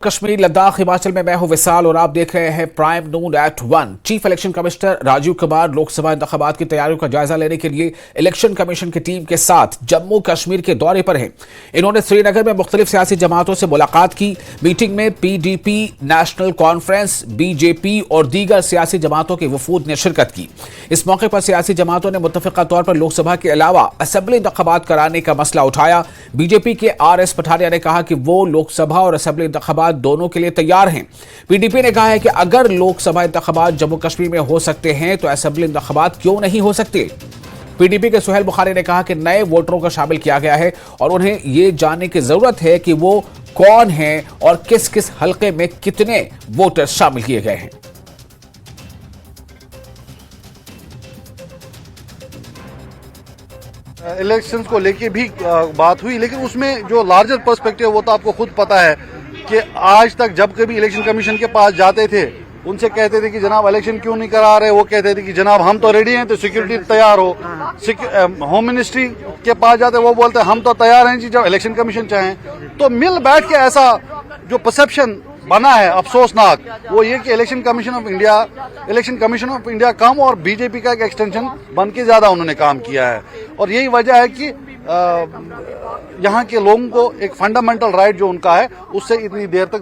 कश्मीर लद्दाख हिमाचल में मैं हूं विशाल और आप देख रहे हैं prime noon at 1। Chief election commissioner Rajiv Kumar Lok Sabha इंतखाबात की तैयारियों का जायजा लेने के लिए इलेक्शन कमीशन की टीम के साथ जम्मू कश्मीर के दौरे पर हैं। इन्होंने श्रीनगर में मुख्तलिफ सियासी जमातों से मुलाकात की। मीटिंग में पीडीपी, नेशनल कॉन्फ्रेंस, बीजेपी और दीगर सियासी जमातों के वफूद ने शिरकत की। इस मौके पर सियासी जमातों ने मुत्तफिका तौर पर लोकसभा के अलावा असेंबली इंतखाबात कराने का मसला उठाया। बीजेपी के RS पठानिया ने कहा कि वो लोकसभा और असेंबली इंतखाबात दोनों के लिए तैयार हैं। पीडीपी ने कहा है कि अगर लोकसभा इंतखाबात जम्मू कश्मीर में हो सकते हैं तो असेंबली इंतखाबात क्यों नहीं हो सकते। पीडीपी के सुहेल बुखारी ने कहा कि नए वोटरों को शामिल किया गया है और उन्हें यह जानने की जरूरत है कि वो कौन हैं और किस किस हलके में कितने वोटर शामिल किए गए हैं। इलेक्शंस को लेके भी बात हुई, लेकिन उसमें जो लार्जर पर्सपेक्टिव वो तो आपको खुद पता है कि आज तक जब कभी इलेक्शन कमीशन के पास जाते थे उनसे कहते थे कि जनाब इलेक्शन क्यों नहीं करा रहे, वो कहते थे कि जनाब हम तो रेडी हैं, तो सिक्योरिटी तैयार हो। होम मिनिस्ट्री के पास जाते वो बोलते हम तो तैयार हैं जी जब इलेक्शन कमीशन चाहें। तो मिल बैठ के ऐसा जो परसेप्शन बना है अफसोसनाक, वो ये कि इलेक्शन कमीशन ऑफ इंडिया कम और बीजेपी का एक एक्सटेंशन बन के ज्यादा उन्होंने काम किया है। और यही वजह है कि यहाँ के लोगों को एक फंडामेंटल राइट जो उनका है उससे इतनी देर तक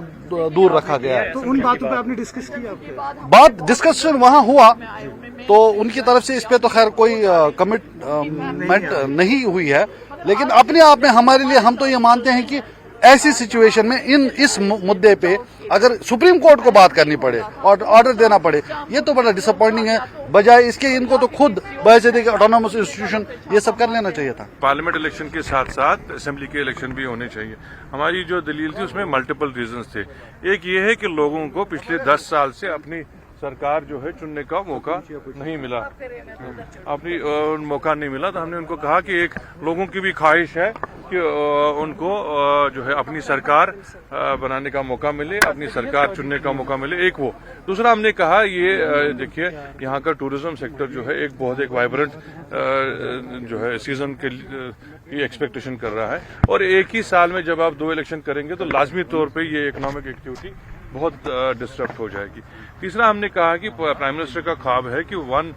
दूर रखा गया है। तो उन बातों पे आपने डिस्कस किया? बात डिस्कस्शन वहाँ हुआ तो उनकी तरफ से इस पे तो खैर कोई कमिटमेंट नहीं हुई है, लेकिन अपने आप में हमारे लिए हम तो ये मानते हैं कि ऐसी सिचुएशन में इस मुद्दे पे अगर सुप्रीम कोर्ट को बात करनी पड़े और ऑर्डर देना पड़े, ये तो बड़ा डिसअपॉइंटिंग है। बजाय इसके इनको तो खुद बहस ऑटोनोमस इंस्टीट्यूशन ये सब कर लेना चाहिए था। पार्लियामेंट इलेक्शन के साथ साथ असेंबली के इलेक्शन भी होने चाहिए। हमारी जो दलील थी उसमें मल्टीपल रीजंस थे। एक ये है कि लोगों को पिछले 10 साल से अपनी सरकार जो है चुनने का मौका नहीं मिला, मौका नहीं मिला। तो हमने उनको कहा कि एक लोगों की भी ख्वाहिश है कि उनको जो है अपनी सरकार बनाने का मौका मिले, अपनी सरकार चुनने का मौका मिले। एक वो दूसरा हमने कहा ये देखिए यहाँ का टूरिज्म सेक्टर जो है एक वाइब्रेंट जो है सीजन की एक्सपेक्टेशन कर रहा है, और एक ही साल में जब आप 2 इलेक्शन करेंगे तो लाजमी तौर पर ये इकोनॉमिक एक्टिविटी बहुत डिस्टर्ब हो जाएगी। तीसरा हमने कहा कि प्राइम मिनिस्टर का ख्वाब है कि 1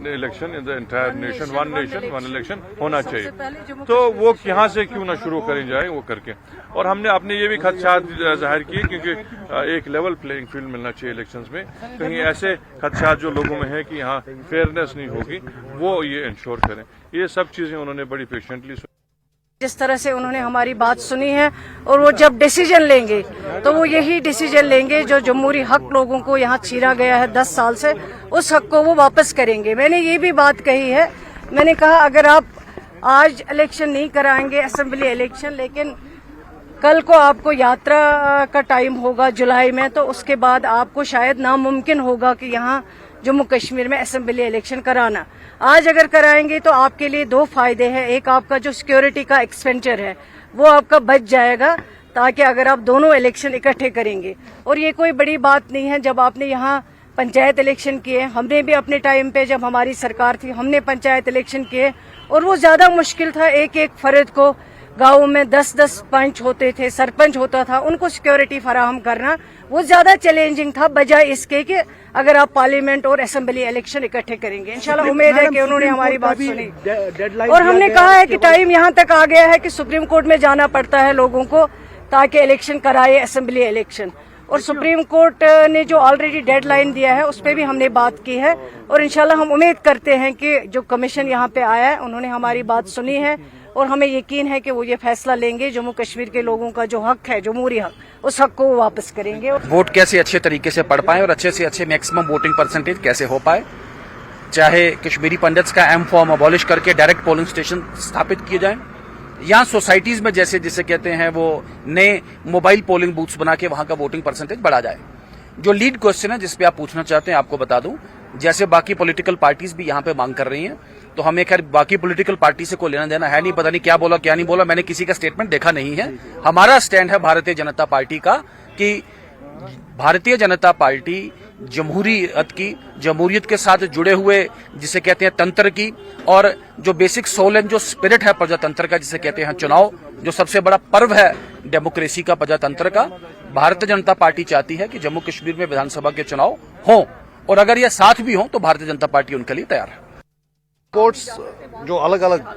election in the entire nation, 1 nation 1 election होना चाहिए। तो वो यहाँ से क्यों ना शुरू करें जाए वो करके। और हमने अपने ये भी खदशात जाहिर किए क्योंकि एक लेवल प्लेइंग फील्ड मिलना चाहिए इलेक्शंस में। कहीं ऐसे खदशात जो लोगों में है कि यहाँ फेयरनेस नहीं होगी वो ये इंश्योर करें। ये सब चीजें उन्होंने बड़ी पेशेंटली जिस तरह से उन्होंने हमारी बात सुनी है, और वो जब डिसीजन लेंगे तो वो यही डिसीजन लेंगे जो जमहूरी हक लोगों को यहाँ छीना गया है 10 साल से, उस हक को वो वापस करेंगे। मैंने ये भी बात कही है, मैंने कहा अगर आप आज इलेक्शन नहीं कराएंगे असेंबली इलेक्शन, लेकिन कल को आपको यात्रा का टाइम होगा जुलाई में, तो उसके बाद आपको शायद नामुमकिन होगा कि यहाँ जम्मू कश्मीर में असेंबली इलेक्शन कराना। आज अगर कराएंगे तो आपके लिए 2 फायदे हैं। एक, आपका जो सिक्योरिटी का एक्सपेंडिचर है वो आपका बच जाएगा, ताकि अगर आप दोनों इलेक्शन इकट्ठे करेंगे। और ये कोई बड़ी बात नहीं है। जब आपने यहाँ पंचायत इलेक्शन किए, हमने भी अपने टाइम पे जब हमारी सरकार थी हमने पंचायत इलेक्शन किए, और वो ज्यादा मुश्किल था। एक एक फर्द को गाँव में 10-10 पंच होते थे, सरपंच होता था, उनको सिक्योरिटी फराहम करना वो ज्यादा चैलेंजिंग था, बजाय इसके कि अगर आप पार्लियामेंट और असेंबली इलेक्शन इकट्ठे करेंगे। इंशाल्लाह उम्मीद है कि उन्होंने हमारी बात सुनी। और हमने कहा है कि टाइम यहाँ तक आ गया है कि सुप्रीम कोर्ट में जाना पड़ता है लोगों को ताकि इलेक्शन कराए असेंबली इलेक्शन। और सुप्रीम कोर्ट ने जो ऑलरेडी डेडलाइन दिया है उस पर भी हमने बात की है, और इंशाल्लाह हम उम्मीद करते हैं कि जो कमीशन यहाँ पे आया है उन्होंने हमारी बात सुनी है, और हमें यकीन है कि वो ये फैसला लेंगे। जम्मू कश्मीर के लोगों का जो हक है, जमहूरी हक, उस हक को वो वापस करेंगे। वोट कैसे अच्छे तरीके से पढ़ पाए और अच्छे से अच्छे मैक्सिमम वोटिंग परसेंटेज कैसे हो पाए, चाहे कश्मीरी पंडित्स का एम फॉर्म अबॉलिश करके डायरेक्ट पोलिंग स्टेशन स्थापित किए जाएं, या सोसाइटीज में जैसे जिसे कहते हैं वो नए मोबाइल पोलिंग बूथ्स बना के वहां का वोटिंग परसेंटेज बढ़ा जाए। जो लीड क्वेश्चन है जिसपे आप पूछना चाहते हैं, आपको बता दूं, जैसे बाकी पॉलिटिकल पार्टीज भी यहाँ पे मांग कर रही हैं, तो हमें खैर बाकी पॉलिटिकल पार्टी से कोई लेना देना है नहीं, पता नहीं क्या बोला क्या नहीं बोला, मैंने किसी का स्टेटमेंट देखा नहीं है। हमारा स्टैंड है भारतीय जनता पार्टी का कि भारतीय जनता पार्टी जमहूरियत के साथ जुड़े हुए जिसे कहते हैं तंत्र की, और जो बेसिक सोल एंड जो स्पिरिट है प्रजातंत्र का जिसे कहते हैं चुनाव, जो सबसे बड़ा पर्व है डेमोक्रेसी का प्रजातंत्र का, भारतीय जनता पार्टी चाहती है कि जम्मू कश्मीर में विधानसभा के चुनाव हों, और अगर ये साथ भी हों तो भारतीय जनता पार्टी उनके लिए तैयार है। रिपोर्ट्स जो अलग अलग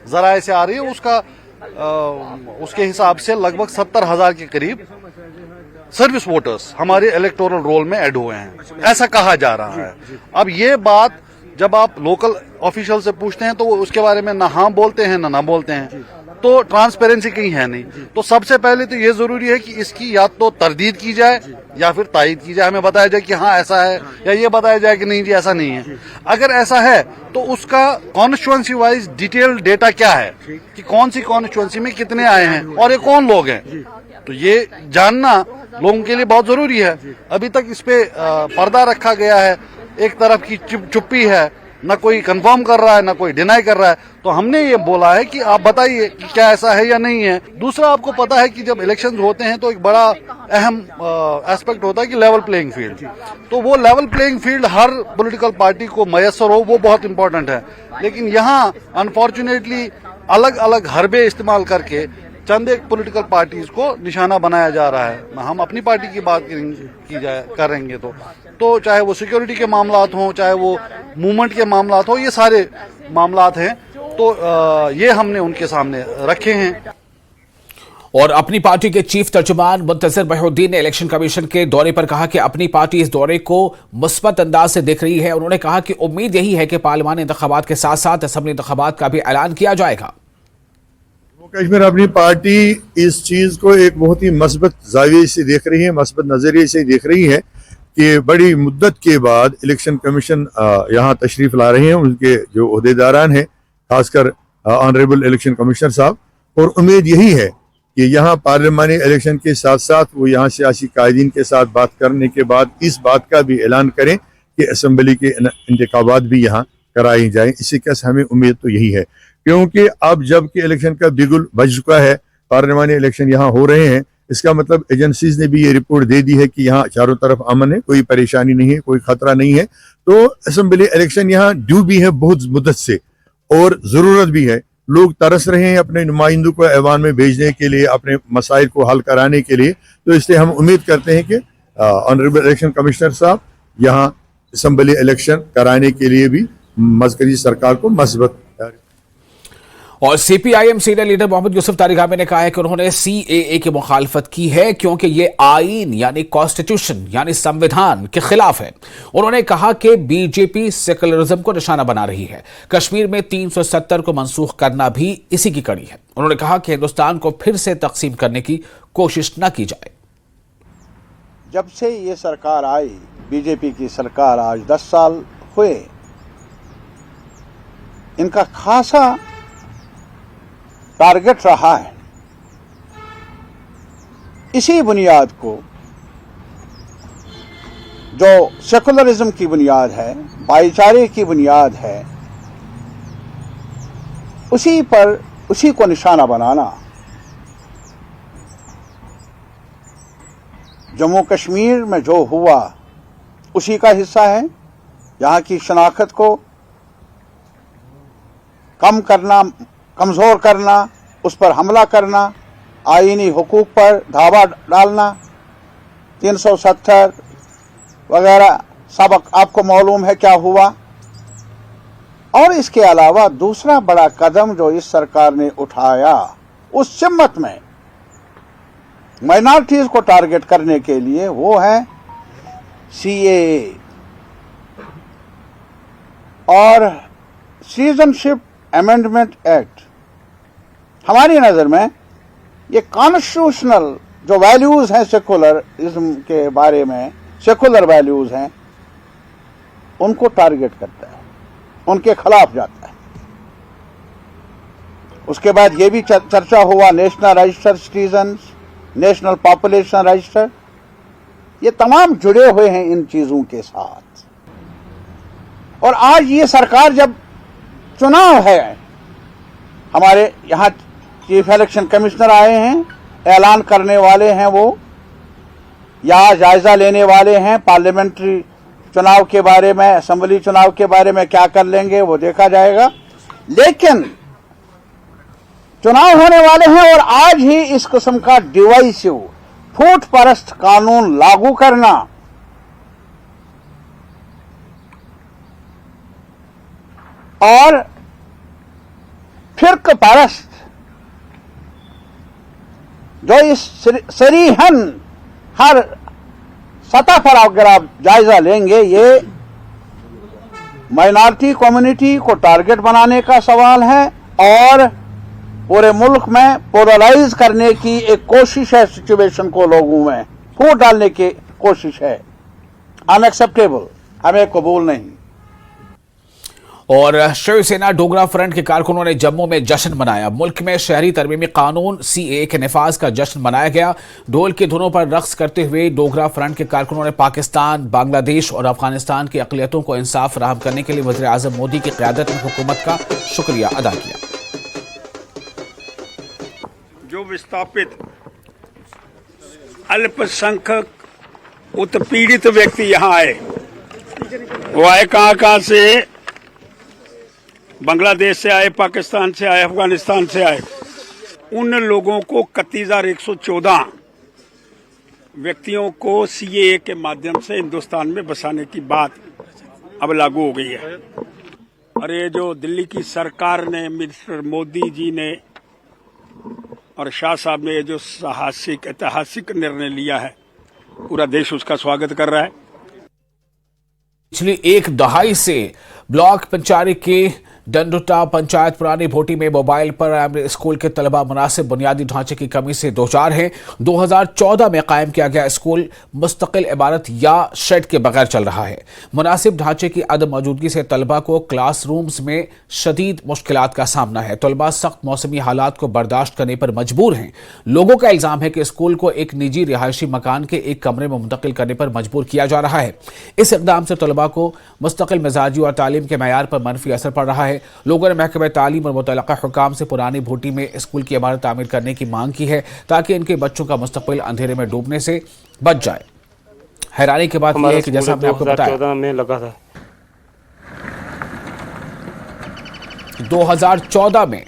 जराए से आ रही है उसके हिसाब से लगभग 70,000 के करीब सर्विस वोटर्स हमारे इलेक्टोरल रोल में ऐड हुए हैं, ऐसा कहा जा रहा है। अब ये बात जब आप लोकल ऑफिशियल से पूछते हैं तो वो उसके बारे में ना हाँ बोलते हैं ना बोलते हैं, तो ट्रांसपेरेंसी कहीं है नहीं। तो सबसे पहले तो ये जरूरी है कि इसकी या तो तरदीद की जाए या फिर तायीद की जाए, हमें बताया जाए कि हाँ ऐसा है, या ये बताया जाए कि नहीं जी ऐसा नहीं है। अगर ऐसा है तो उसका कॉन्स्टिट्यूएंसी वाइज डिटेल डेटा क्या है कि कौन सी कॉन्स्टिट्यूएंसी में कितने आए हैं और ये कौन लोग हैं, तो ये जानना लोगों के लिए बहुत जरूरी है। अभी तक इस पे पर्दा रखा गया है, एक तरफ की चुप्पी है, ना कोई कंफर्म कर रहा है ना कोई डिनाई कर रहा है। तो हमने ये बोला है कि आप बताइए कि क्या ऐसा है या नहीं है। दूसरा, आपको पता है कि जब इलेक्शंस होते हैं तो एक बड़ा अहम एस्पेक्ट होता है कि लेवल प्लेइंग फील्ड। तो वो लेवल प्लेइंग फील्ड हर पॉलिटिकल पार्टी को मयसर हो, वो बहुत इंपॉर्टेंट है। लेकिन यहाँ अनफॉर्चुनेटली अलग अलग हरबे इस्तेमाल करके चंद एक पॉलिटिकल पार्टीज को निशाना बनाया जा रहा है। हम अपनी पार्टी की बात करेंगे तो चाहे वो सिक्योरिटी के मामलात हों, चाहे वो मूवमेंट के मामलात हों, ये सारे मामलात हैं, तो ये हमने उनके सामने रखे हैं। और अपनी पार्टी के चीफ तर्जुमान मुंतजर बहिउद्दीन ने इलेक्शन कमीशन के दौरे पर कहा कि अपनी पार्टी इस दौरे को मुस्बत अंदाज से देख रही है। उन्होंने कहा कि उम्मीद यही है कि पार्लिमानी इंतखाबात के साथ साथ असेंबली इंतखाबात का भी ऐलान किया जाएगा। कश्मीर अपनी पार्टी इस चीज को एक बहुत ही मस्बत जाविये से देख रही है, मस्बत नजरिए से देख रही है कि बड़ी मुद्दत के बाद इलेक्शन कमीशन यहाँ तशरीफ ला रहे हैं, उनके जो ओहदेदारान हैं, खासकर ऑनरेबल इलेक्शन कमिश्नर साहब। और उम्मीद यही है कि यहाँ पार्लिमानी इलेक्शन के साथ साथ वो यहाँ सियासी कायदीन के साथ बात करने के बाद इस बात का भी ऐलान करें कि असेंबली के इंतखाबात भी यहाँ कराई जाए। इसी का हमें उम्मीद तो यही है, क्योंकि अब जबकि इलेक्शन का बिगुल बज चुका है, पार्लिमानी इलेक्शन यहाँ हो रहे हैं, इसका मतलब एजेंसीज ने भी ये रिपोर्ट दे दी है कि यहाँ चारों तरफ अमन है, कोई परेशानी नहीं है, कोई खतरा नहीं है। तो असेंबली इलेक्शन यहाँ ड्यू भी है बहुत मुद्दत से, और जरूरत भी है। लोग तरस रहे हैं अपने नुमाइंदों को ऐवान में भेजने के लिए, अपने मसाइल को हल कराने के लिए। तो इसलिए हम उम्मीद करते हैं कि ऑनरेबल इलेक्शन कमिश्नर साहब यहाँ असेंबली इलेक्शन कराने के लिए भी मरकजी सरकार को मस्बत। और CPIM senior leader Mohammad Yusuf Tarigami ने कहा है कि उन्होंने सीएए की मुखालफत की है क्योंकि ये आईन यानी कॉन्स्टिट्यूशन यानी संविधान के खिलाफ है। उन्होंने कहा कि बीजेपी सेकुलरिज्म को निशाना बना रही है। कश्मीर में 370 को मनसूख करना भी इसी की कड़ी है। उन्होंने कहा कि हिंदुस्तान को फिर से तकसीम करने की कोशिश न की जाए। जब से ये सरकार आई, बीजेपी की सरकार, आज 10 साल हुए, इनका खासा टारगेट रहा है इसी बुनियाद को, जो सेकुलरिज्म की बुनियाद है, भाईचारे की बुनियाद है, उसी को निशाना बनाना। जम्मू कश्मीर में जो हुआ उसी का हिस्सा है। यहाँ की शनाख्त को कम करना, कमजोर करना, उस पर हमला करना, आईनी हुकूक पर धावा डालना, 370 वगैरह सब आपको मालूम है क्या हुआ। और इसके अलावा दूसरा बड़ा कदम जो इस सरकार ने उठाया उस सिमत में माइनॉरिटीज को टारगेट करने के लिए, वो है सीएए और सिटीजनशिप अमेंडमेंट एक्ट। हमारी नजर में ये कॉन्स्टिट्यूशनल जो वैल्यूज हैं सेकुलरिज्म के बारे में, सेकुलर वैल्यूज हैं, उनको टारगेट करता है, उनके खिलाफ जाता है। उसके बाद ये भी चर्चा हुआ national register citizens, national population register, ये तमाम जुड़े हुए हैं इन चीजों के साथ। और आज ये सरकार, जब चुनाव है, हमारे यहाँ चीफ इलेक्शन कमिश्नर आए हैं, ऐलान करने वाले हैं वो, या जायजा लेने वाले हैं पार्लियामेंट्री चुनाव के बारे में, असेंबली चुनाव के बारे में क्या कर लेंगे वो देखा जाएगा। लेकिन चुनाव होने वाले हैं और आज ही इस किस्म का डिवाइसिव फूट परस्त कानून लागू करना और फिरक परस्त जो इस सरीहन हर सतह पर अगर आप जायजा लेंगे, ये माइनॉरिटी कम्युनिटी को टारगेट बनाने का सवाल है और पूरे मुल्क में पोलराइज करने की एक कोशिश है, सिचुएशन को लोगों में फूट डालने की कोशिश है। अनएक्सेप्टेबल, हमें कबूल नहीं। और शिवसेना डोगरा फ्रंट के कारकुनों ने जम्मू में जश्न मनाया। मुल्क में शहरी तरमीमी कानून सीए के निफाज का जश्न मनाया गया। ढोल की धुनों पर रक्स करते हुए डोगरा फ्रंट के कारकुनों ने पाकिस्तान, बांग्लादेश और अफगानिस्तान की अक़लियतों को इंसाफ फराहम करने के लिए वज़ीर आज़म मोदी की क़यादत में हुकूमत का शुक्रिया अदा किया। जो विस्थापित अल्पसंख्यक उत्पीड़ित व्यक्ति यहाँ आए, वो आए कहाँ से? बांग्लादेश से आए, पाकिस्तान से आए, अफगानिस्तान से आए। उन लोगों को 31,114 व्यक्तियों को सीएए के माध्यम से हिंदुस्तान में बसाने की बात अब लागू हो गई है। और ये जो दिल्ली की सरकार ने, मिस्टर मोदी जी ने और शाह साहब ने जो साहसिक ऐतिहासिक निर्णय लिया है, पूरा देश उसका स्वागत कर रहा है। पिछली एक दहाई से ब्लॉक पंचायत के डंडुटा पंचायत पुरानी भोटी में मोबाइल प्राइमरी स्कूल के तलबा मुनासिब बुनियादी ढांचे की कमी से दो चार हैं। 2014 में कायम किया गया स्कूल मुस्तकिल इमारत या शेड के बगैर चल रहा है। मुनासिब ढांचे की अदम मौजूदगी से तलबा को क्लासरूम्स में शदीद मुश्किलात का सामना है। तलबा सख्त मौसमी हालात को बर्दाश्त करने पर मजबूर हैं। लोगों का इल्जाम है कि स्कूल को एक निजी रिहायशी मकान के एक कमरे में मुंतकिल करने पर मजबूर किया जा रहा है। इस इक़दाम से तलबा को मुस्तकिल मिजाजी और तालीम के मयार पर मनफी असर पड़ रहा है। लोगों ने महकमे तालीम और मुतल्लिका हुकाम से पुरानी भोटी में स्कूल की इमारत तामीर करने की मांग की है ताकि इनके बच्चों का मुस्तकबिल अंधेरे में डूबने से बच जाए। हैरानी की बात यह है कि जैसा हमने आपको बताया 2014 में लगा था। 2014 में,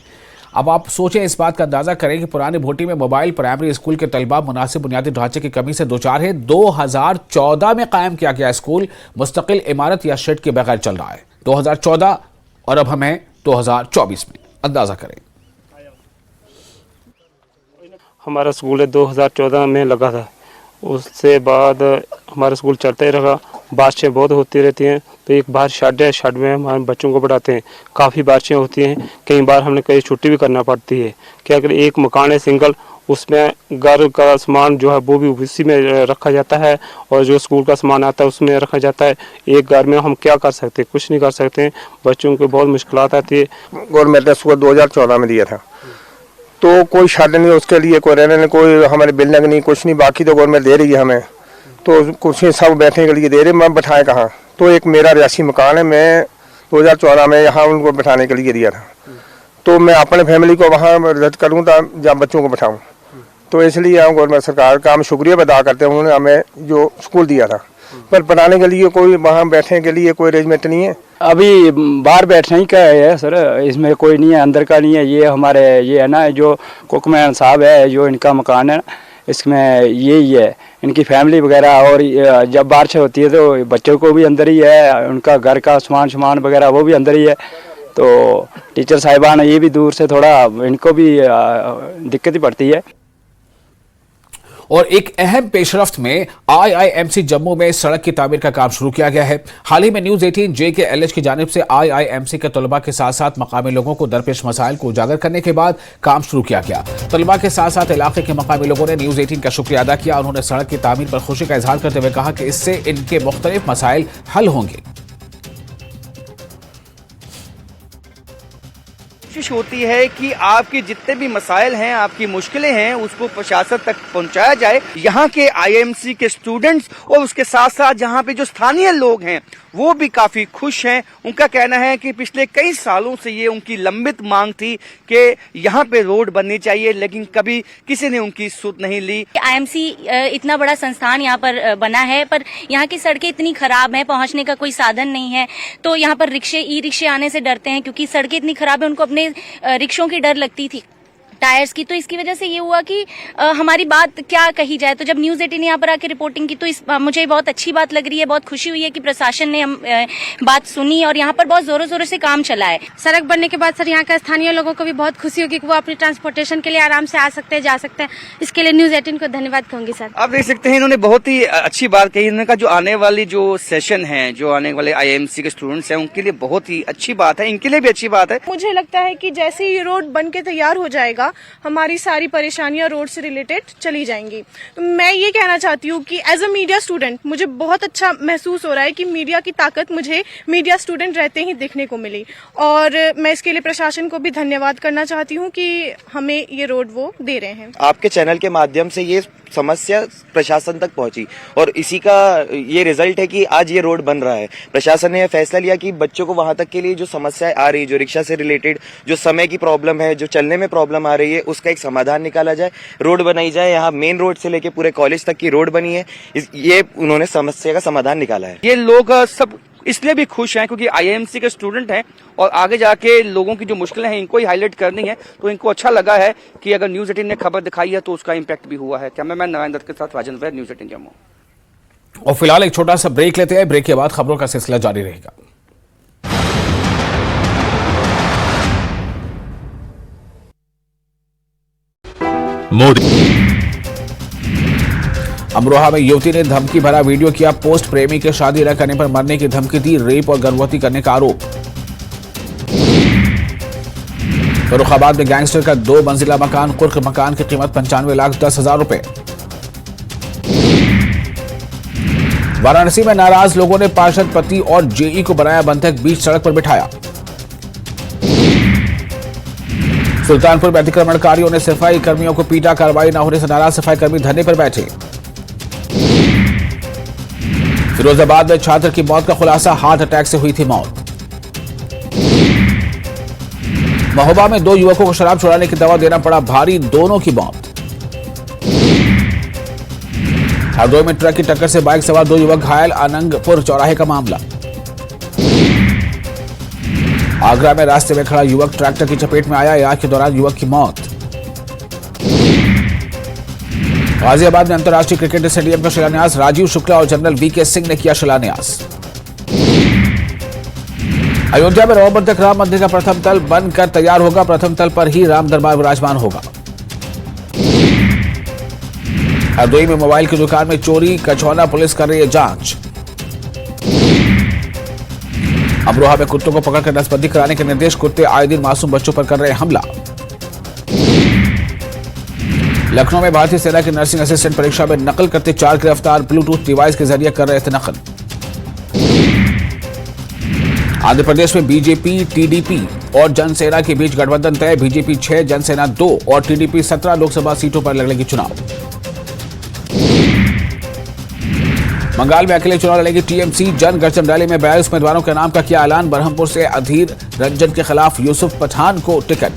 अब आप सोचें, इस बात का अंदाजा करें कि पुरानी भोटी में मोबाइल प्राइमरी स्कूल के तलबा मुनासिब बुनियादी ढांचे की कमी से दो चार है। 2014 में कायम किया गया स्कूल मुस्तकिल इमारत या शेड के बगैर चल रहा है। 2014 और अब हमें 2024 में, अंदाजा करें। हमारा स्कूल 2014 में लगा था, उससे बाद हमारा स्कूल चलता ही रहा। बारिशें बहुत होती रहती हैं, तो एक बार शेड है, शेड में हमारे बच्चों को पढ़ाते हैं। काफ़ी बारिशें होती हैं, कई बार हमने कहीं छुट्टी भी करना पड़ती है। क्या अगर एक मकान है सिंगल, उसमें घर का सामान जो है वो भी उसी में रखा जाता है और जो स्कूल का सामान आता है उसमें रखा जाता है। एक घर में हम क्या कर सकते हैं? कुछ नहीं कर सकते हैं। बच्चों को बहुत मुश्किलात आती है। गवर्नमेंट ने स्कूल 2014 में दिया था, तो कोई शेड नहीं, उसके लिए कोई रहने नहीं, कोई हमारे बिल्डिंग नहीं, कुछ नहीं। बाकी तो गवर्नमेंट दे रही है हमें, तो कुछ सब बैठने के लिए दे रहे, मैं बैठाएँ कहाँ? तो एक मेरा रिहायशी मकान है, मैं 2014 में यहाँ उनको बैठाने के लिए दिया था, तो मैं अपने फैमिली को वहाँ रद्द करूँ जहाँ बच्चों को बैठाऊँ। तो इसलिए हम गवर्नमेंट सरकार का हम शुक्रिया अदा करते हैं, उन्होंने हमें जो स्कूल दिया था, पर पढ़ाने के लिए कोई वहाँ बैठने के लिए कोई अरेंजमेंट नहीं है। अभी बाहर बैठने का है सर, इसमें कोई नहीं है, अंदर का नहीं है। ये हमारे ये है ना, जो कुकमैन साहब है, जो इनका मकान है, इसमें यही है इनकी फैमिली वगैरह। और जब बारिश होती है तो बच्चों को भी अंदर ही है, उनका घर का सामान वगैरह वो भी अंदर ही है। तो टीचर साहिबान ये भी दूर से, थोड़ा इनको भी दिक्कत ही पड़ती है। और एक अहम पेशरफ्त में IIMC जम्मू में सड़क की तामीर का काम शुरू किया गया है। हाल ही में न्यूज़ 18 JKLH की जानिब से IIMC के तलबा के साथ साथ मकामी लोगों को दरपेश मसाइल को उजागर करने के बाद काम शुरू किया गया। तलबा के साथ साथ इलाके के मकामी लोगों ने न्यूज़ 18 का शुक्रिया अदा किया। उन्होंने सड़क की तामीर पर खुशी का इजहार करते हुए कहा कि इससे इनके मुख्तलिफ मसाइल हल होंगे। कोशिश होती है कि आपके जितने भी मसाइल हैं, आपकी मुश्किलें हैं, उसको प्रशासन तक पहुंचाया जाए। यहाँ के IIMC के स्टूडेंट्स और उसके साथ साथ जहाँ पे जो स्थानीय लोग हैं वो भी काफी खुश हैं। उनका कहना है कि पिछले कई सालों से ये उनकी लंबित मांग थी कि यहाँ पे रोड बननी चाहिए, लेकिन कभी किसी ने उनकी सुध नहीं ली। IIMC इतना बड़ा संस्थान यहाँ पर बना है, पर यहाँ की सड़कें इतनी खराब हैं, पहुँचने का कोई साधन नहीं है। तो यहाँ पर ई रिक्शे आने से डरते हैं, क्योंकि सड़कें इतनी खराब है, उनको अपने रिक्शों की डर लगती थी। टायर्स की। तो इसकी वजह से ये हुआ कि हमारी बात क्या कही जाए। तो जब न्यूज़ 18 यहाँ पर आके रिपोर्टिंग की तो मुझे बहुत अच्छी बात लग रही है, बहुत खुशी हुई है कि प्रशासन ने बात सुनी और यहाँ पर बहुत जोरों शोरों से काम चला है। सड़क बनने के बाद सर यहाँ का स्थानीय लोगों को भी बहुत खुशी होगी कि वो अपनी ट्रांसपोर्टेशन के लिए आराम से आ सकते हैं, जा सकते हैं। इसके लिए न्यूज़ 18 को धन्यवाद कहूंगी सर। आप देख सकते हैं इन्होंने बहुत ही अच्छी बात कही। इन्होंने कहा जो आने वाली जो सेशन है, जो आने वाले आईएमसी के स्टूडेंट्स हैं, उनके लिए बहुत ही अच्छी बात है, इनके लिए भी अच्छी बात है। मुझे लगता है कि जैसे ही ये रोड बन के तैयार हो जाएगा, हमारी सारी परेशानियां रोड से रिलेटेड चली जाएंगी। तो मैं ये कहना चाहती हूँ कि एज अ मीडिया स्टूडेंट मुझे बहुत अच्छा महसूस हो रहा है कि मीडिया की ताकत मुझे मीडिया स्टूडेंट रहते ही देखने को मिली, और मैं इसके लिए प्रशासन को भी धन्यवाद करना चाहती हूँ कि हमें ये रोड वो दे रहे हैं। आपके चैनल के माध्यम से ये समस्या प्रशासन तक पहुंची और इसी का ये रिजल्ट है कि आज ये रोड बन रहा है। प्रशासन ने यह फैसला लिया कि बच्चों को वहां तक के लिए जो समस्याएं आ रही, जो रिक्शा से रिलेटेड जो समय की प्रॉब्लम है, जो चलने में प्रॉब्लम आ रही है, उसका एक समाधान निकाला जाए, रोड बनाई जाए। यहाँ मेन रोड से लेके पूरे कॉलेज तक की रोड बनी है। ये उन्होंने समस्या का समाधान निकाला है। ये लोग सब इसलिए भी खुश हैं क्योंकि आईएमसी के स्टूडेंट हैं और आगे जाके लोगों की जो मुश्किलें हैं इनको ही हाईलाइट करनी है, तो इनको अच्छा लगा है कि अगर न्यूज़ 18 ने खबर दिखाई है तो उसका इम्पैक्ट भी हुआ है। कैमरामैन नरेंद्र के साथ राजेंद्र वैद, न्यूज़ 18 जम्मू। और फिलहाल एक छोटा सा ब्रेक लेते हैं, ब्रेक के बाद खबरों का सिलसिला जारी रहेगा। मोदी अमरोहा में युवती ने धमकी भरा वीडियो किया पोस्ट, प्रेमी के शादी न करने पर मरने की धमकी दी, रेप और गर्भवती करने का आरोप। फर्रुखाबाद में गैंगस्टर का 2 मंजिला मकान, कुर्क मकान की कीमत 95,10,000 रुपए। वाराणसी में नाराज लोगों ने पार्षद पति और जेई को बनाया बंधक, बीच सड़क पर बिठाया। सुल्तानपुर में अतिक्रमणकारियों ने सफाई कर्मियों को पीटा, कार्रवाई न होने से नाराज सफाई कर्मी धरने पर बैठे। फिरोजाबाद में छात्र की मौत का खुलासा, हार्ट अटैक से हुई थी मौत। महोबा में 2 युवकों को शराब चुराने की दवा देना पड़ा भारी, दोनों की मौत। हरदोई में ट्रक की टक्कर से बाइक सवार 2 युवक घायल, आनंदपुर चौराहे का मामला। आगरा में रास्ते में खड़ा युवक ट्रैक्टर की चपेट में आया, इलाज के दौरान युवक की मौत। गाजियाबाद में अंतर्राष्ट्रीय क्रिकेट स्टेडियम का शिलान्यास, राजीव शुक्ला और जनरल वीके सिंह ने किया शिलान्यास। अयोध्या में नवंबर तक राम मंदिर का प्रथम तल बनकर तैयार होगा, प्रथम तल पर ही राम दरबार विराजमान होगा। हरदोई में मोबाइल की दुकान में चोरी, कछौना पुलिस कर रही है जांच। अमरोहा में कुत्तों को पकड़कर नसबंदी कराने के निर्देश, कुत्ते आए दिन मासूम बच्चों पर कर रहे हमला। लखनऊ में भारतीय सेना की नर्सिंग असिस्टेंट परीक्षा में नकल करते 4 गिरफ्तार, ब्लूटूथ डिवाइस के जरिए कर रहे थे नकल। आंध्र प्रदेश में बीजेपी, टीडीपी और जनसेना के बीच गठबंधन तय, बीजेपी 6, जनसेना 2 और टीडीपी 17 लोकसभा सीटों पर लड़ेगी चुनाव। बंगाल में अकेले चुनाव लड़ेगी टीएमसी, जन गर्जन रैली में 42 उम्मीदवारों के नाम का किया ऐलान, बरहमपुर से अधीर रंजन के खिलाफ यूसुफ पठान को टिकट।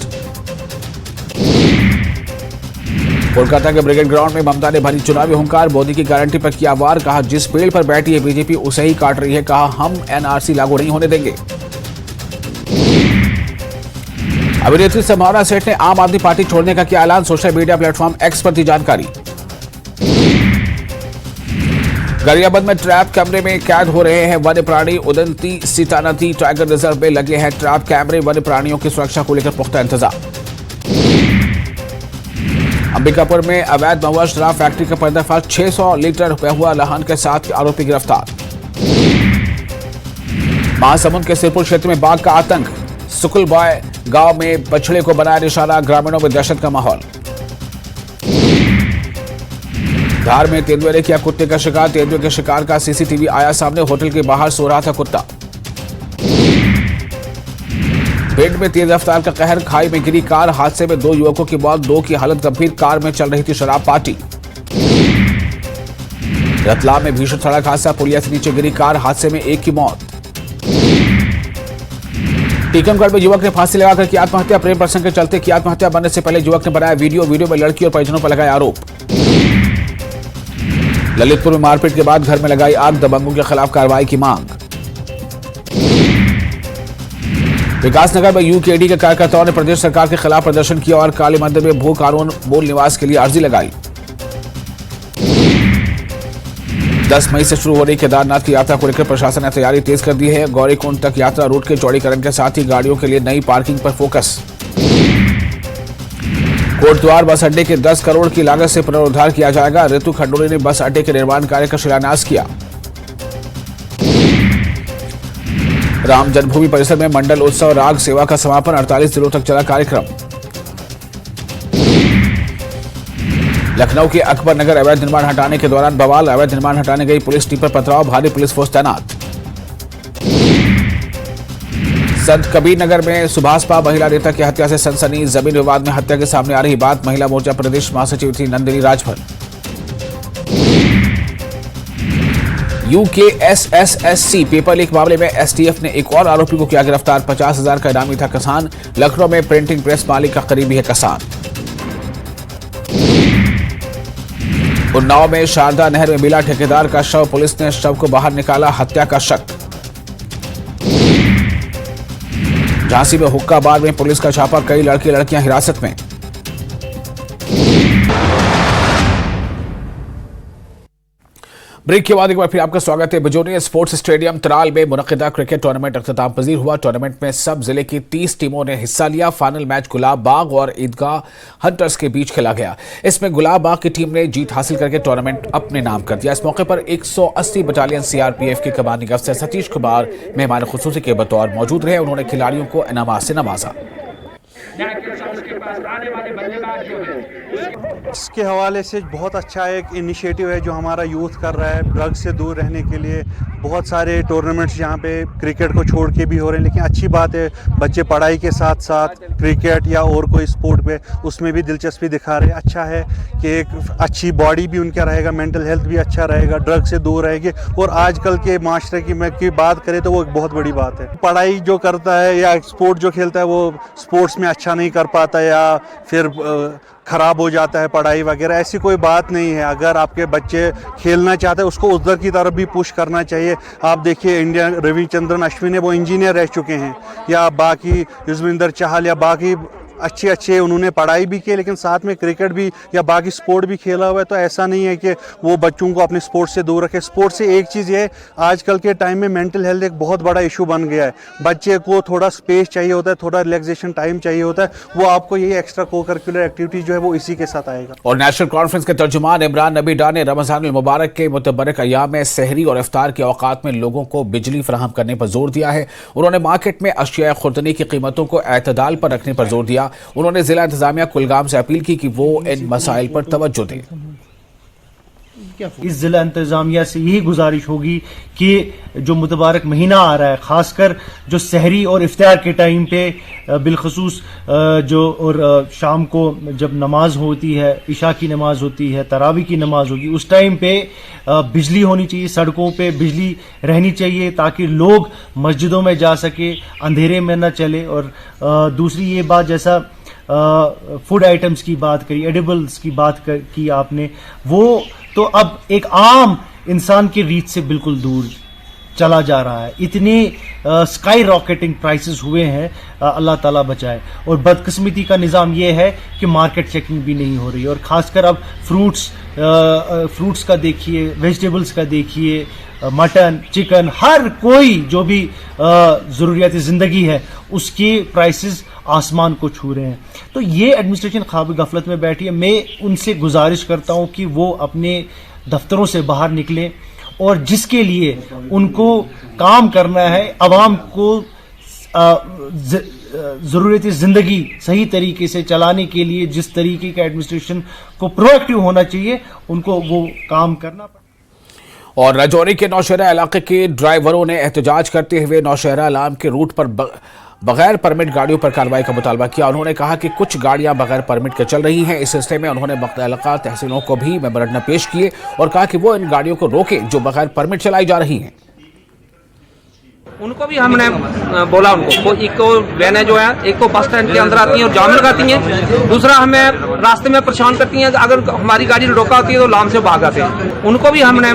कोलकाता के ब्रिगेड ग्राउंड में ममता ने भरी चुनावी हुंकार, मोदी की गारंटी पर किया वार, कहा जिस पेड़ पर बैठी है बीजेपी उसे ही काट रही है, कहा हम एनआरसी लागू नहीं होने देंगे। अभिनेत्री संभावना सेठ ने आम आदमी पार्टी छोड़ने का किया ऐलान, सोशल मीडिया प्लेटफॉर्म एक्स पर दी जानकारी। गरियाबंद में ट्रैप कैमरे में कैद हो रहे हैं वन्य प्राणी, उदंती सीता नदी टाइगर रिजर्व में लगे हैं ट्रैप कैमरे, वन्य प्राणियों की सुरक्षा को लेकर पुख्ता इंतजाम। अंबिकापुर में अवैध महुआ शराब फैक्ट्री का पर्दाफाश, 600 लीटर महुआ लहान के साथ आरोपी गिरफ्तार। महासमुंद के सिरपुर क्षेत्र में बाघ का आतंक, सुकुलबॉय गांव में बछड़े को बनाया निशाना, ग्रामीणों में दहशत का माहौल। धार में तेंदुए ने किया कुत्ते का शिकार, तेंदुए के शिकार का सीसीटीवी आया सामने, होटल के बाहर सो रहा था कुत्ता। भिंड में तेज रफ्तार का कहर, खाई में गिरी कार, हादसे में 2 युवकों की मौत, 2 की हालत गंभीर, कार में चल रही थी शराब पार्टी। रतलाम में भीषण सड़क हादसा, पुलिया से नीचे गिरी कार, हादसे में 1 की मौत। टीकमगढ़ में युवक ने फांसी लगाकर की आत्महत्या, प्रेम प्रसंग के चलते की आत्महत्या, बनने से पहले युवक ने बनाया वीडियो में लड़की और परिजनों पर लगाया आरोप। ललितपुर में मारपीट के बाद घर में लगाई आग, दबंगों के खिलाफ कार्रवाई की मांग। विकासनगर में यूकेडी के कार्यकर्ताओं ने प्रदेश सरकार के खिलाफ प्रदर्शन किया और काली मंदिर में भू कानून मूल निवास के लिए अर्जी लगाई। 10 मई से शुरू हो रही केदारनाथ की यात्रा को लेकर प्रशासन ने तैयारी तेज कर दी है। गौरीकुंड तक यात्रा रूट के चौड़ीकरण के साथ ही गाड़ियों के लिए नई पार्किंग पर फोकस। कोटद्वार बस अड्डे के 10 करोड़ की लागत से पुनरुद्धार किया जाएगा। ऋतु खंडूरी ने बस अड्डे के निर्माण कार्य का शिलान्यास किया। राम जन्मभूमि परिसर में मंडल उत्सव राग सेवा का समापन, 48 दिनों तक चला कार्यक्रम। लखनऊ के अकबर नगर अवैध निर्माण हटाने के दौरान बवाल, अवैध निर्माण हटाने गई पुलिस टीम पर पथराव, भारी पुलिस फोर्स तैनात। संत कबीर नगर में सुभाषपा महिला नेता की हत्या से सनसनी, जमीन विवाद में हत्या के सामने आ रही बात, महिला मोर्चा प्रदेश महासचिव थी Nandini Rajbhar. UKSSSC paper leak मामले में एसटीएफ ने एक और आरोपी को किया गिरफ्तार, 50,000 का इनामी था किसान। लखनऊ में प्रिंटिंग प्रेस मालिक का करीबी है किसान। उन्नाव में शारदा नहर में मिला ठेकेदार का शव, पुलिस ने शव को बाहर निकाला, हत्या का शक। झांसी में हुक्का बार में पुलिस का छापा, कई लड़के लड़कियां हिरासत में। ब्रेक के बाद एक बार फिर आपका स्वागत है। बिजोनिया स्पोर्ट्स स्टेडियम तराल में मुनक्किदा क्रिकेट टूर्नामेंट अख्ताम पजीर हुआ। टूर्नामेंट में सब जिले की 30 टीमों ने हिस्सा लिया। फाइनल मैच गुलाब बाग और ईदगाह हंटर्स के बीच खेला गया। इसमें गुलाब बाग की टीम ने जीत हासिल करके टूर्नामेंट अपने नाम कर दिया। इस मौके पर 180 बटालियन सीआरपीएफ के कमांडिंग अफसर सतीश कुमार मेहमान खुसूसी के बतौर मौजूद रहे। उन्होंने खिलाड़ियों को इनामात से नवाजा। इसके हवाले से बहुत अच्छा एक इनिशिएटिव है जो हमारा यूथ कर रहा है ड्रग्स से दूर रहने के लिए। बहुत सारे टूर्नामेंट्स यहाँ पे क्रिकेट को छोड़ के भी हो रहे हैं, लेकिन अच्छी बात है बच्चे पढ़ाई के साथ साथ क्रिकेट या और कोई स्पोर्ट पे उसमें भी दिलचस्पी दिखा रहे हैं। अच्छा है कि एक अच्छी बॉडी भी उनका रहेगा, मेंटल हेल्थ भी अच्छा रहेगा, ड्रग से दूर रहेगी। और आजकल के माशरे की बात करें तो वो एक बहुत बड़ी बात है। पढ़ाई जो करता है या स्पोर्ट जो खेलता है वो स्पोर्ट्स में अच्छा नहीं कर पाता या फिर ख़राब हो जाता है पढ़ाई वगैरह, ऐसी कोई बात नहीं है। अगर आपके बच्चे खेलना चाहते हैं उसको उधर की तरफ भी पुश करना चाहिए। आप देखिए इंडिया रविचंद्रन अश्विन है, वो इंजीनियर रह चुके हैं, या बाकी युजवेंद्र चहल या बाकी अच्छे उन्होंने पढ़ाई भी की, लेकिन साथ में क्रिकेट भी या बाकी स्पोर्ट भी खेला हुआ है। तो ऐसा नहीं है कि वो बच्चों को अपने स्पोर्ट्स से दूर रखे। स्पोर्ट्स से एक चीज़ ये, आजकल के टाइम में मेंटल हेल्थ एक बहुत बड़ा इशू बन गया है। बच्चे को थोड़ा स्पेस चाहिए होता है, थोड़ा रिलैक्सेशन टाइम चाहिए होता है, वो आपको ये एक्स्ट्रा को करिकुलर एक्टिविटी जो है वो इसी के साथ आएगा। और नेशनल कॉन्फ्रेंस के तर्जुमान इमरान नबी डा ने रमजान मुबारक के मुतबरक अय्याम में सहरी और इफ्तार के औकात में लोगों को बिजली फराहम करने पर जोर दिया है। उन्होंने मार्केट में अशिया खुर्दनी की कीमतों को एतदाल पर रखने पर जोर दिया। उन्होंने जिला इंतजामिया कुलगाम से अपील की कि वो इन मसाइल पर तवज्जो दे। इस जिला इंतजामिया से यही गुजारिश होगी कि जो मुतबारक महीना आ रहा है, खासकर जो सहरी और इफ्तार के टाइम पे बिलखसूस जो और शाम को जब नमाज होती है, इशा की नमाज होती है, तरावी की नमाज होगी, उस टाइम पे बिजली होनी चाहिए, सड़कों पे बिजली रहनी चाहिए ताकि लोग मस्जिदों में जा सके, अंधेरे में न चले। और दूसरी ये बात, जैसा फूड आइटम्स की बात करी, एडिबल्स की बात की आपने, वो तो अब एक आम इंसान की रीच से बिल्कुल दूर चला जा रहा है। इतने स्काई रॉकेटिंग प्राइसेस हुए हैं, अल्लाह ताला बचाए। और बदकिस्मती का निज़ाम ये है कि मार्केट चेकिंग भी नहीं हो रही। और ख़ासकर अब फ्रूट्स का देखिए, वेजिटेबल्स का देखिए, मटन, चिकन, हर कोई जो भी ज़रूरियात ज़िंदगी है उसके प्राइसेस आसमान को छू रहे हैं। तो ये एडमिनिस्ट्रेशन ख्वाब गफलत में बैठी है। मैं उनसे गुजारिश करता हूं कि वो अपने दफ्तरों से बाहर निकलें और जिसके लिए उनको काम करना है, आवाम को ज़रूरत ज़िंदगी सही तरीके से चलाने के लिए जिस तरीके का एडमिनिस्ट्रेशन को प्रोएक्टिव होना चाहिए, उनको वो काम करना पड़ेगा। और राजौरी के नौशहरा इलाके के ड्राइवरों ने एहतजाज करते हुए नौशहरा अलाम के रूट पर बगैर परमिट गाड़ियों पर कार्रवाई का मुतालबा किया। उन्होंने कहा कि कुछ गाड़ियां बगैर परमिट के चल रही हैं। इस सिलसिले में उन्होंने मुतल्लिका तहसीलों को भी मेमोरेंडम पेश किए और कहा कि वो इन गाड़ियों को रोके जो बगैर परमिट चलाई जा रही हैं। उनको भी हमने बोला, उनको एक तो वैनें जो है, एक तो बस स्टैंड के अंदर आती हैं और जाम लगाती हैं, दूसरा हमें रास्ते में परेशान करती हैं। अगर हमारी गाड़ी रोका होती है तो लाम से भाग आते हैं। उनको भी हमने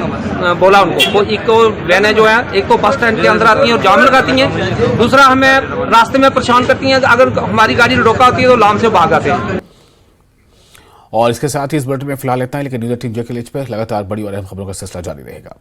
बोला, उनको एक तो वैनें जो है, एक तो बस स्टैंड के अंदर आती हैं और जाम लगाती हैं, दूसरा हमें रास्ते में परेशान करती हैं। अगर हमारी गाड़ी रोका होती है तो लाम से भाग आते हैं। और इसके साथ ही इस बुलेटिन में फिलहाल इतना ही, लेकिन न्यूज़ 18 जे के लिए पर लगातार बड़ी और अहम खबरों का सिलसिला जारी रहेगा।